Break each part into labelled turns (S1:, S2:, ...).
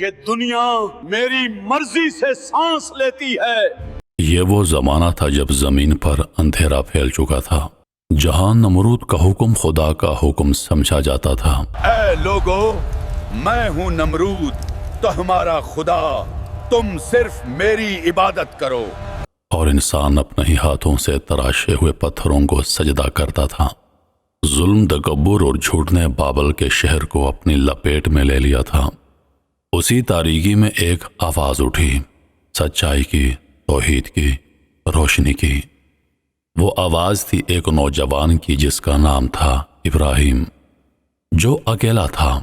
S1: یہ دنیا میری مرضی سے سانس لیتی ہے۔
S2: یہ وہ زمانہ تھا جب زمین پر اندھیرا پھیل چکا تھا، جہاں نمرود کا حکم خدا کا حکم سمجھا جاتا تھا۔
S1: اے لوگو، میں ہوں نمرود تو ہمارا خدا، تم صرف میری عبادت کرو۔
S2: اور انسان اپنے ہی ہاتھوں سے تراشے ہوئے پتھروں کو سجدہ کرتا تھا۔ ظلم، تکبر اور جھوٹ نے بابل کے شہر کو اپنی لپیٹ میں لے لیا تھا۔ اسی تاریکی میں ایک آواز اٹھی، سچائی کی، توحید کی، روشنی کی۔ وہ آواز تھی ایک نوجوان کی جس کا نام تھا ابراہیم، جو اکیلا تھا،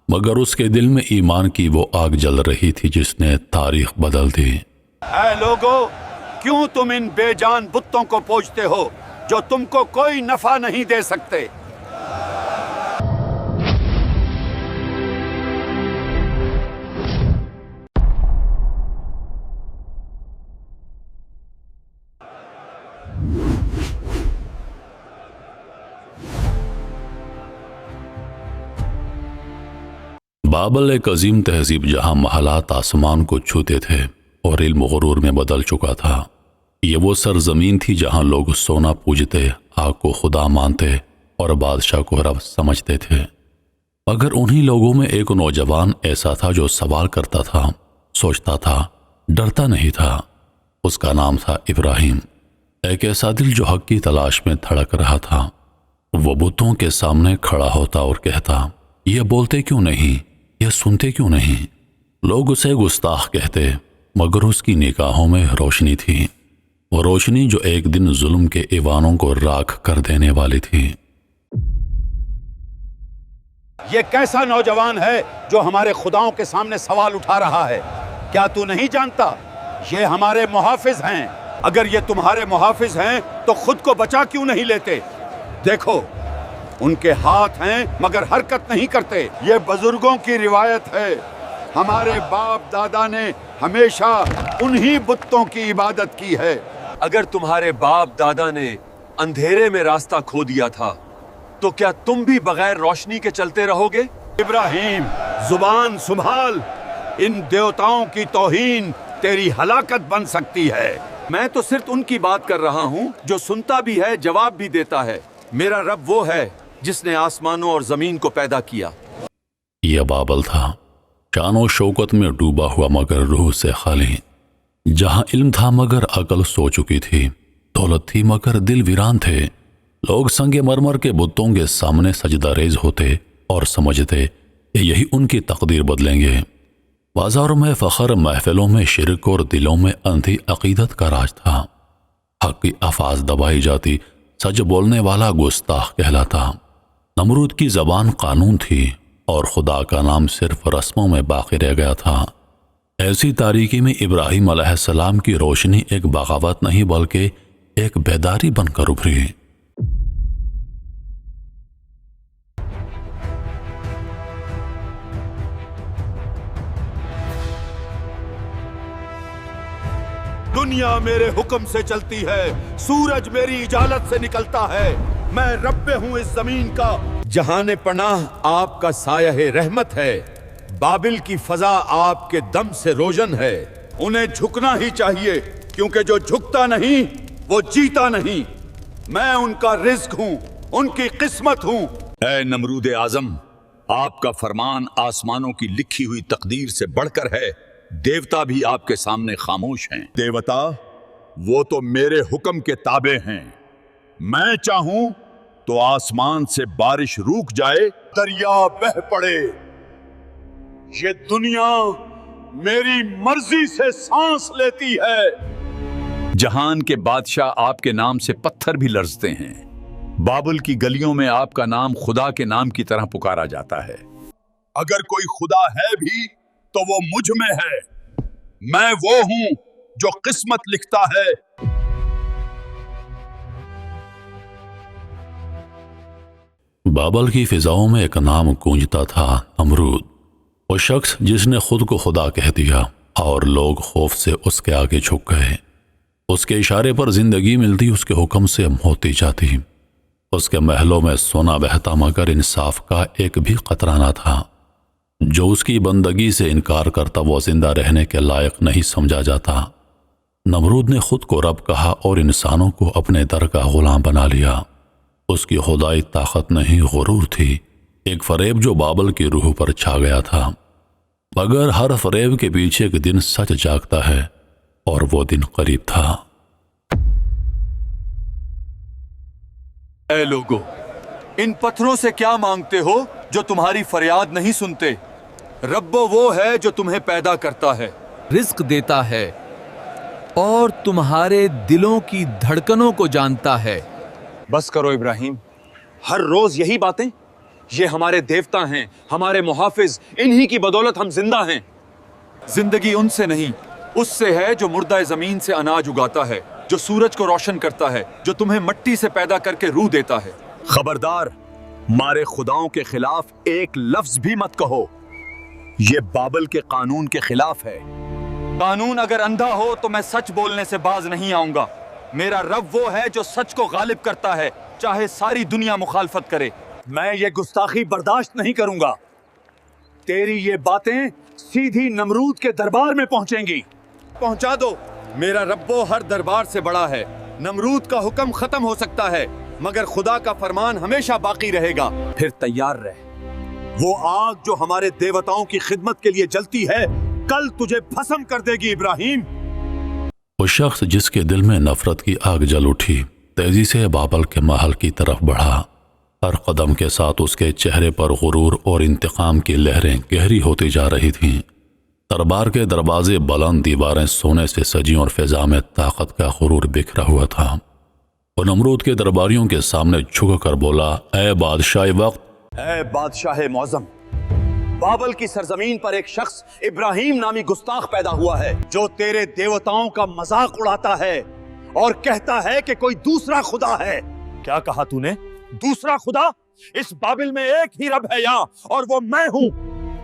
S2: مگر اس کے دل میں ایمان کی وہ آگ جل رہی تھی جس نے تاریخ بدل دی۔
S1: اے لوگو، کیوں تم ان بے جان بتوں کو پوجتے ہو جو تم کو کوئی نفع نہیں دے سکتے؟
S2: بابل ایک عظیم تہذیب جہاں محلات آسمان کو چھوتے تھے اور علم غرور میں بدل چکا تھا۔ یہ وہ سرزمین تھی جہاں لوگ سونا پوجتے، آگ کو خدا مانتے اور بادشاہ کو رب سمجھتے تھے۔ مگر انہی لوگوں میں ایک نوجوان ایسا تھا جو سوال کرتا تھا، سوچتا تھا، ڈرتا نہیں تھا۔ اس کا نام تھا ابراہیم، ایک ایسا دل جو حق کی تلاش میں دھڑک رہا تھا۔ وہ بتوں کے سامنے کھڑا ہوتا اور کہتا، یہ بولتے کیوں نہیں، یہ سنتے کیوں نہیں؟ لوگ اسے گستاخ کہتے، مگر اس کی نگاہوں میں روشنی تھی، وہ روشنی جو ایک دن ظلم کے ایوانوں کو راکھ کر دینے والی تھی۔
S1: یہ کیسا نوجوان ہے جو ہمارے خداؤں کے سامنے سوال اٹھا رہا ہے؟ کیا تو نہیں جانتا یہ ہمارے محافظ ہیں؟ اگر یہ تمہارے محافظ ہیں تو خود کو بچا کیوں نہیں لیتے؟ دیکھو، ان کے ہاتھ ہیں مگر حرکت نہیں کرتے۔ یہ بزرگوں کی روایت ہے، ہمارے باپ دادا نے ہمیشہ انہی بتوں کی عبادت کی ہے۔
S3: اگر تمہارے باپ دادا نے اندھیرے میں راستہ کھو دیا تھا تو کیا تم بھی بغیر روشنی کے چلتے رہو گے؟
S1: ابراہیم، زبان سنبھال، ان دیوتاؤں کی توہین تیری ہلاکت بن سکتی ہے۔ میں تو صرف ان کی بات کر رہا ہوں جو سنتا بھی ہے، جواب بھی دیتا ہے۔ میرا رب وہ ہے جس نے آسمانوں اور زمین کو پیدا کیا۔
S2: یہ بابل تھا، شان و شوکت میں ڈوبا ہوا مگر روح سے خالی، جہاں علم تھا مگر عقل سو چکی تھی، دولت تھی مگر دل ویران تھے۔ لوگ سنگ مرمر کے بتوں کے سامنے سجدہ ریز ہوتے اور سمجھتے کہ یہی ان کی تقدیر بدلیں گے۔ بازاروں میں فخر، محفلوں میں شرک اور دلوں میں اندھی عقیدت کا راج تھا۔ حق کی الفاظ دبائی جاتی، سچ بولنے والا گستاخ کہلاتا۔ نمرود کی زبان قانون تھی اور خدا کا نام صرف رسموں میں باقی رہ گیا تھا۔ ایسی تاریکی میں ابراہیم علیہ السلام کی روشنی ایک بغاوت نہیں بلکہ ایک بیداری بن کر ابھری۔
S1: دنیا میرے حکم سے چلتی ہے، سورج میری اجازت سے نکلتا ہے۔ میں رب ہوں اس زمین کا، جہان پناہ آپ کا سایہ رحمت ہے۔ بابل کی فضا آپ کے دم سے روشن ہے۔ انہیں جھکنا ہی چاہیے، کیونکہ جو جھکتا نہیں وہ جیتا نہیں۔ میں ان کا رزق ہوں، ان کی قسمت ہوں۔ اے نمرود اعظم، آپ کا فرمان آسمانوں کی لکھی ہوئی تقدیر سے بڑھ کر ہے۔ دیوتا بھی آپ کے سامنے خاموش ہیں۔ دیوتا وہ تو میرے حکم کے تابع ہیں۔ میں چاہوں تو آسمان سے بارش روک جائے، دریا بہہ پڑے۔ یہ دنیا میری مرضی سے سانس لیتی ہے۔ جہان کے بادشاہ آپ کے نام سے پتھر بھی لرزتے ہیں۔ بابل کی گلیوں میں آپ کا نام خدا کے نام کی طرح پکارا جاتا ہے۔ اگر کوئی خدا ہے بھی تو وہ مجھ میں ہے۔ میں وہ ہوں جو قسمت لکھتا ہے۔
S2: بابل کی فضاؤں میں ایک نام گونجتا تھا، نمرود، وہ شخص جس نے خود کو خدا کہہ دیا اور لوگ خوف سے اس کے آگے جھک گئے۔ اس کے اشارے پر زندگی ملتی، اس کے حکم سے موتی جاتی۔ اس کے محلوں میں سونا بہتا مگر انصاف کا ایک بھی قطرہ نہ تھا۔ जो उसकी बंदगी से इनकार करता वो जिंदा रहने के लायक नहीं समझा जाता। नमरूद ने खुद को रब कहा और इंसानों को अपने दर का गुलाम बना लिया। उसकी खुदाई ताकत नहीं गुरूर थी, एक फरेब जो बाबल की रूह पर छा गया था। मगर हर फरेब के पीछे एक दिन सच जागता है और वो दिन करीब था।
S4: ऐ लोगो, इन पत्थरों से क्या मांगते हो जो तुम्हारी फरियाद नहीं सुनते? रब्बो वो है जो तुम्हें पैदा करता है, रिज्क देता है और तुम्हारे दिलों की धड़कनों को जानता है।
S3: बस करो इब्राहिम, हर रोज यही बातें। ये हमारे देवता हैं, हमारे मुहाफिज, इन्हीं की बदौलत हम जिंदा हैं।
S4: जिंदगी उनसे नहीं, उससे है जो मुर्दा जमीन से अनाज उगाता है, जो सूरज को रोशन करता है, जो तुम्हें मट्टी से पैदा करके रूह देता है।
S5: खबरदार, मारे खुदाओं के खिलाफ एक लफ्ज भी मत कहो। ये बाबल के कानून के खिलाफ है।
S4: कानून अगर अंधा हो तो मैं सच बोलने से बाज नहीं आऊंगा। मेरा रब वो है जो सच को गालिब करता है, चाहे सारी दुनिया मुखालफत करे।
S5: मैं ये गुस्ताखी बर्दाश्त नहीं करूंगा। तेरी ये बातें सीधी नमरूद के दरबार में पहुंचेंगी।
S4: पहुंचा दो। मेरा रब्बो हर दरबार से बड़ा है। नमरूद का हुक्म खत्म हो सकता है, मगर खुदा का फरमान हमेशा बाकी रहेगा।
S5: फिर तैयार रह। वो आग जो हमारे देवताओं की खिदमत के लिए जलती है, कल तुझे भस्म कर देगी इब्राहिम।
S2: वो शख्स जिसके दिल में नफरत की आग जल उठी, तेजी से बाबल के महल की तरफ बढ़ा। हर कदम के साथ उसके चेहरे पर गुरूर और इंतकाम की लहरें गहरी होती जा रही थीं। दरबार के दरवाजे बुलंद, दीवारें सोने से सजी और फिजा में ताकत का गुरूर बिखरा हुआ था। वो नमरूद के दरबारियों के सामने झुक कर बोला, ऐ बादशाह वक्त,
S5: ऐ बादशाह मौज़म, बाबल की सरजमीन पर एक शख्स इब्राहिम नामी गुस्ताख पैदा हुआ है, जो तेरे देवताओं का मजाक उड़ाता है और कहता है कि कोई दूसरा खुदा है। क्या कहा तूने? दूसरा खुदा? इस बाबिल में एक ही रब है यहाँ, और वो मैं हूँ।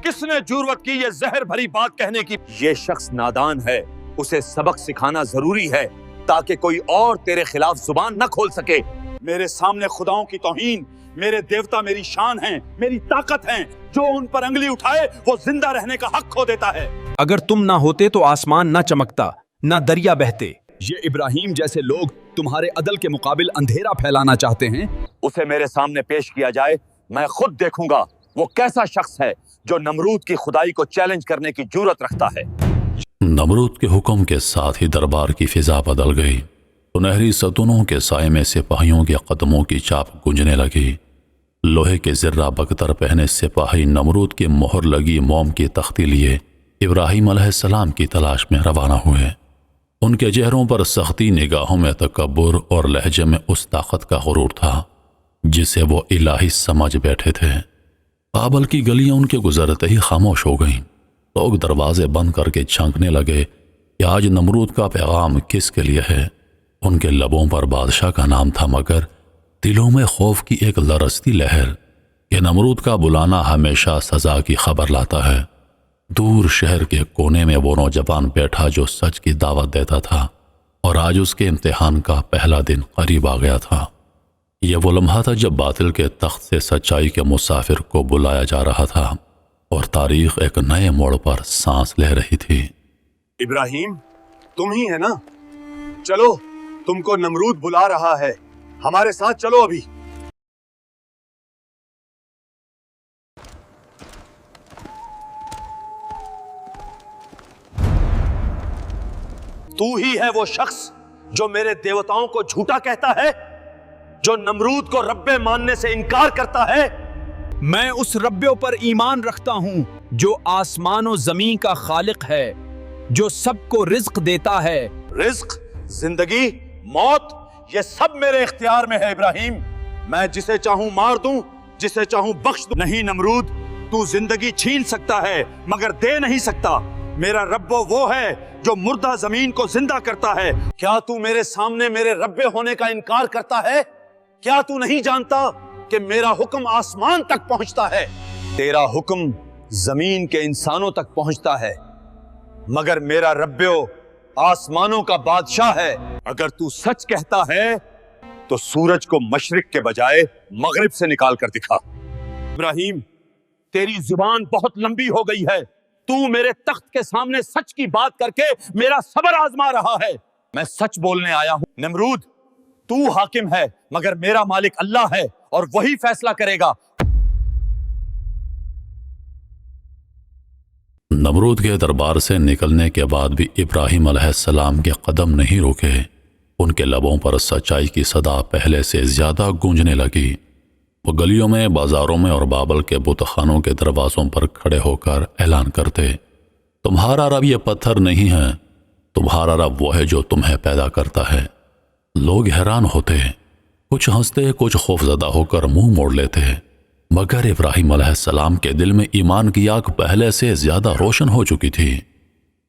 S5: किसने जुर्रत की ये जहर भरी बात कहने की? ये शख्स नादान है, उसे सबक सिखाना जरूरी है ताकि कोई और तेरे खिलाफ जुबान न खोल सके। मेरे सामने खुदाओं की तौहीन, मेरे देवता मेरी शान हैं, मेरी ताकत हैं। जो उन पर अंगली उठाए वो जिंदा रहने का हक खो देता है।
S6: अगर तुम ना होते तो आसमान ना चमकता, ना दरिया बहते।
S5: ये इब्राहिम जैसे लोग तुम्हारे अदल के मुकाबिल अंधेरा फैलाना चाहते हैं, उसे मेरे सामने पेश किया जाए। मैं खुद देखूंगा वो कैसा शख्स है जो नमरूद की खुदाई को चैलेंज करने की जुर्रत रखता है।
S2: नमरूद के हुक्म के साथ ही दरबार की फिजा बदल गई। सुनहरी सतूनों के साए में सिपाहियों के कदमों की चाप गूंजने लगी। लोहे के जिर्रा बख्तर पहने सिपाही नमरूद की मोहर लगी मोम की तख्ती लिए इब्राहिम अलैहिस्सलाम की तलाश में रवाना हुए। उनके चेहरों पर सख्ती, निगाहों में तकब्बुर और लहजे में उस ताकत का गुरूर था जिसे वो इलाही समझ बैठे थे। बाबल की गलियां उनके गुजरते ही खामोश हो गईं। लोग दरवाजे बंद करके झांकने लगे कि आज नमरूद का पैगाम किसके लिए है। उनके लबों पर बादशाह का नाम था, मगर दिलों में खौफ की एक लरसती लहर कि नमरूद का बुलाना हमेशा सजा की खबर लाता है। दूर शहर के कोने में वो नौजवान बैठा जो सच की दावत देता था, और आज उसके इम्तिहान का पहला दिन करीब आ गया था। यह वो लम्हा था जब बातिल के तख्त से सच्चाई के मुसाफिर को बुलाया जा रहा था और तारीख एक नए मोड़ पर सांस ले रही थी।
S5: इब्राहिम, तुम ही है ना? चलो, तुमको नमरूद बुला रहा है, हमारे साथ चलो अभी। तू ही है वो शख्स जो मेरे देवताओं को झूठा कहता है, जो नमरूद को रब्बे मानने से इनकार करता है।
S6: मैं उस रब्बे पर ईमान रखता हूँ जो आसमान और जमीन का खालिक है, जो सबको रिज्क देता है।
S5: रिज्क, जिंदगी, मौत, ये सब मेरे इख्तियार में है इब्राहिम। मैं जिसे चाहूं मार दूं, जिसे चाहूं बख्श दूं। नहीं नमरूद, तू जिंदगी छीन सकता है मगर दे नहीं सकता। मेरा रब्बो वो है जो मुर्दा जमीन को जिंदा करता है। क्या तू मेरे सामने मेरे रब्बे होने का इनकार करता है? क्या तू नहीं जानता कि मेरा हुक्म आसमान तक पहुंचता है? तेरा हुक्म जमीन के इंसानों तक पहुंचता है, मगर मेरा रब्बो आसमानों का बादशाह है। अगर तू सच कहता है तो सूरज को मशरिक के बजाय मगरिब से निकाल कर दिखा। इब्राहिम, तेरी जुबान बहुत लंबी हो गई है। तू मेरे तख्त के सामने सच की बात करके मेरा सब्र आजमा रहा है। मैं सच बोलने आया हूं। नमरूद, तू हाकिम है, मगर मेरा मालिक अल्लाह है और वही फैसला करेगा।
S2: नमरूद के दरबार से निकलने के बाद भी इब्राहिम अलैहिस्सलाम के कदम नहीं रुके। उनके लबों पर सच्चाई की सदा पहले से ज्यादा गूंजने लगी। वो गलियों में, बाजारों में और बाबल के बुतखानों के दरवाजों पर खड़े होकर ऐलान करते, तुम्हारा रब ये पत्थर नहीं है, तुम्हारा रब वो है जो तुम्हें पैदा करता है। लोग हैरान होते, कुछ हंसते, कुछ खौफजदा होकर मुंह मोड़ लेते, मगर इब्राहिम अलैहिस्सलाम के दिल में ईमान की आग पहले से ज्यादा रोशन हो चुकी थी।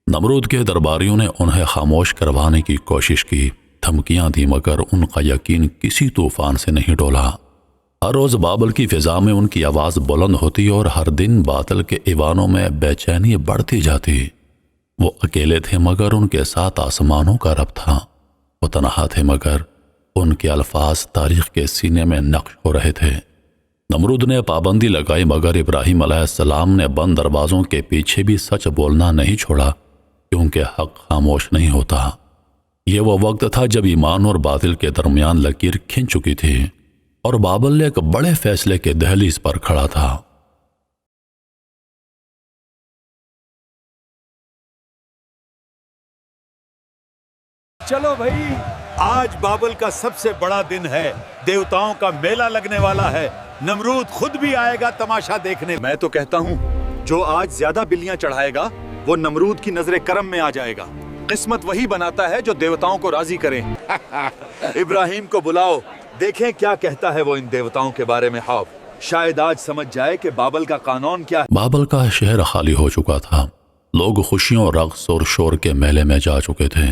S2: नमरूद के दरबारियों ने उन्हें खामोश करवाने की कोशिश की, धमकियां दी, मगर उनका यकीन किसी तूफान से नहीं डोला। हर रोज बाबल की फिजा में उनकी आवाज बुलंद होती और हर दिन बादल के ईवानों में बेचैनी बढ़ती जाती। वो अकेले थे मगर उनके साथ आसमानों का रब था। वो तन्हा थे मगर उनके अल्फाज तारीख के सीने में नक्श हो रहे थे। नमरूद ने पाबंदी लगाई मगर इब्राहिम अलैहिस्सलाम ने बंद दरवाजों के पीछे भी सच बोलना नहीं छोड़ा, क्योंकि हक खामोश नहीं होता। ये वो वक्त था जब ईमान और बातिल के दरमियान लकीर खिंच चुकी थी और बाबल एक बड़े फैसले के दहलीज पर खड़ा था।
S1: चलो भाई, आज बाबल का सबसे बड़ा दिन है। देवताओं का मेला लगने वाला है। नमरूद खुद भी आएगा तमाशा देखने।
S5: मैं तो कहता हूं, जो आज ज्यादा बिल्लियां चढ़ाएगा वो नमरूद की नजरे करम में आ जाएगा। किस्मत वही बनाता है जो देवताओं को राजी करे।
S1: इब्राहिम को बुलाओ, देखें क्या कहता है वो इन देवताओं के बारे में। हाँ, शायद आज समझ जाए कि बाबल का कानून क्या है।
S2: बाबल का शहर खाली हो चुका था। लोग खुशियों, रक्स और शोर के मेले में जा चुके थे।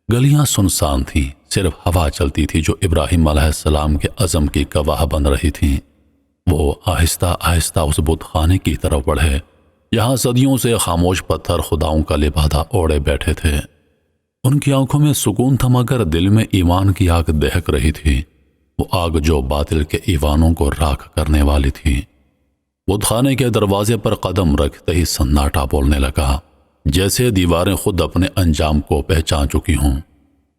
S2: गलियां सुनसान थीं, सिर्फ हवा चलती थी जो इब्राहिम अलैहिस्सलाम के अज़म की गवाह बन रही थी। वो आहिस्ता आहिस्ता उस बुतखाने की तरफ बढ़े जहां सदियों से खामोश पत्थर खुदाओं का लिबादा ओढ़े बैठे थे। उनकी आंखों में सुकून था मगर दिल में ईमान की आग दहक रही थी, वो आग जो बातिल के ईवानों को राख करने वाली थी। बुतखाने के दरवाजे पर कदम रखते ही सन्नाटा बोलने लगा, जैसे दीवारें खुद अपने अंजाम को पहचान चुकी हों।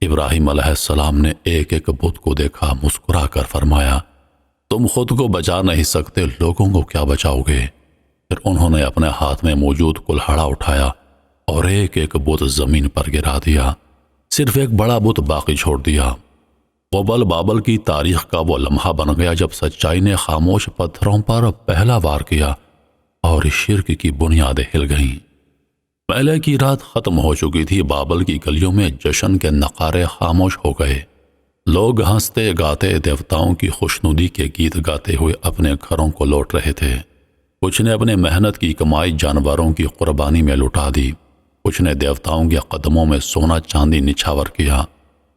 S2: इब्राहिम अलैहिस्सलाम ने एक एक बुत को देखा, मुस्कुरा कर फरमाया, तुम खुद को बचा नहीं सकते, लोगों को क्या बचाओगे। फिर उन्होंने अपने हाथ में मौजूद कुल्हाड़ा उठाया और एक एक बुत जमीन पर गिरा दिया। सिर्फ एक बड़ा बुत बाकी छोड़ दिया। वो बल बाबल की तारीख का वो लम्हा बन गया जब सच्चाई ने खामोश पत्थरों पर पहला वार किया और शिर्क की बुनियादें हिल गईं। पहले की रात खत्म हो चुकी थी। बाबल की गलियों में जश्न के नकारे खामोश हो गए। लोग हंसते गाते देवताओं की खुशनुदी के गीत गाते हुए अपने घरों को लौट रहे थे। कुछ ने अपने मेहनत की कमाई जानवरों की कुर्बानी में लुटा दी, कुछ ने देवताओं के कदमों में सोना चांदी निछावर किया।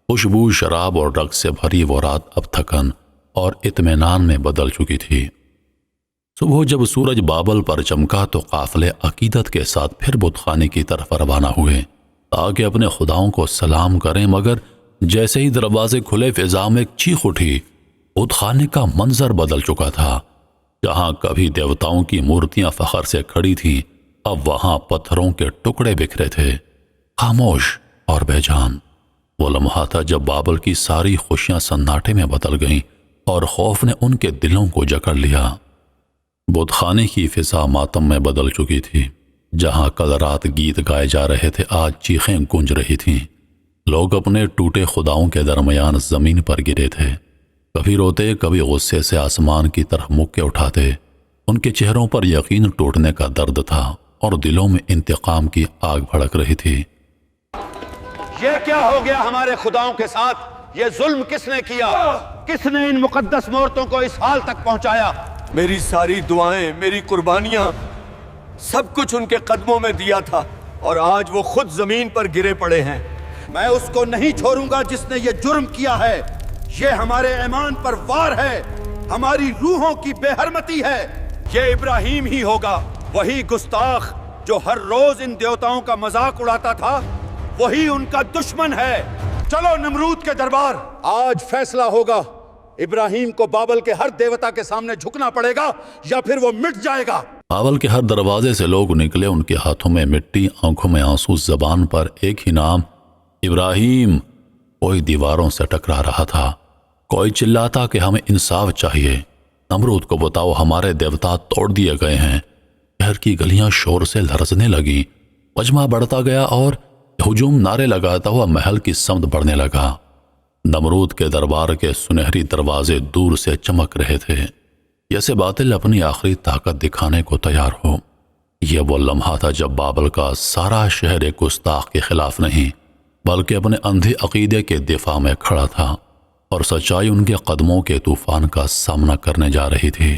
S2: खुशबू, शराब और रक्त से भरी वो रात अब थकन और इत्मीनान में बदल चुकी थी। सुबह जब सूरज बाबल पर चमका तो काफिले अकीदत के साथ फिर बुतखाने की तरफ रवाना हुए ताकि अपने खुदाओं को सलाम करें, मगर जैसे ही दरवाजे खुले फिजा में एक चीख उठी। बुतखाने का मंजर बदल चुका था। जहां कभी देवताओं की मूर्तियां फखर से खड़ी थीं, अब वहां पत्थरों के टुकड़े बिखरे थे, खामोश और बेजान। वो लम्हा था जब बाबल की सारी खुशियां सन्नाटे में बदल गईं और खौफ ने उनके दिलों को जकड़ लिया। बुतखाने की फिजा मातम में बदल चुकी थी। जहां कल रात गीत गाए जा रहे थे, आज चीखें गूंज रही थीं। लोग अपने टूटे खुदाओं के दरमियान जमीन पर गिरे थे, कभी रोते, कभी गुस्से से आसमान की तरफ मुक्के उठाते। उनके चेहरों पर यकीन टूटने का दर्द था और दिलों में इंतकाम की आग भड़क रही थी।
S1: ये क्या हो गया हमारे खुदाओं के साथ? ये जुल्म किसने किया? किसने इन मुकद्दस मूर्तों को इस हाल तक पहुंचाया?
S3: मेरी सारी दुआएं, मेरी कुर्बानियां, सब कुछ उनके कदमों में दिया था और आज वो खुद जमीन पर गिरे पड़े हैं।
S1: मैं उसको नहीं छोड़ूंगा जिसने ये जुर्म किया है। ये हमारे ईमान पर वार है, हमारी रूहों की बेहरमती है। ये इब्राहिम ही होगा, वही गुस्ताख जो हर रोज इन देवताओं का मजाक उड़ाता था, वही उनका दुश्मन है। चलो नमरूद के दरबार, आज फैसला होगा। इब्राहिम को बाबल के हर देवता के सामने झुकना पड़ेगा या फिर वो मिट जाएगा।
S2: بابل کے ہر دروازے سے لوگ نکلے، ان کے ہاتھوں میں مٹی، آنکھوں میں آنسو، زبان پر ایک ہی نام، ابراہیم۔ کوئی دیواروں سے ٹکرا رہا تھا، کوئی چلاتا کہ ہمیں انصاف چاہیے۔ نمرود کو بتاؤ ہمارے دیوتا توڑ دیے گئے ہیں۔ شہر کی گلیاں شور سے لرزنے لگی، مجمع بڑھتا گیا اور ہجوم نعرے لگاتا ہوا محل کی سمت بڑھنے لگا۔ نمرود کے دربار کے سنہری دروازے دور سے چمک رہے تھے، جیسے باطل اپنی آخری طاقت دکھانے کو تیار ہو۔ یہ وہ لمحہ تھا جب بابل کا سارا شہر ایک گستاخ کے خلاف نہیں بلکہ اپنے اندھے عقیدے کے دفاع میں کھڑا تھا، اور سچائی ان کے قدموں کے طوفان کا سامنا کرنے جا رہی تھی۔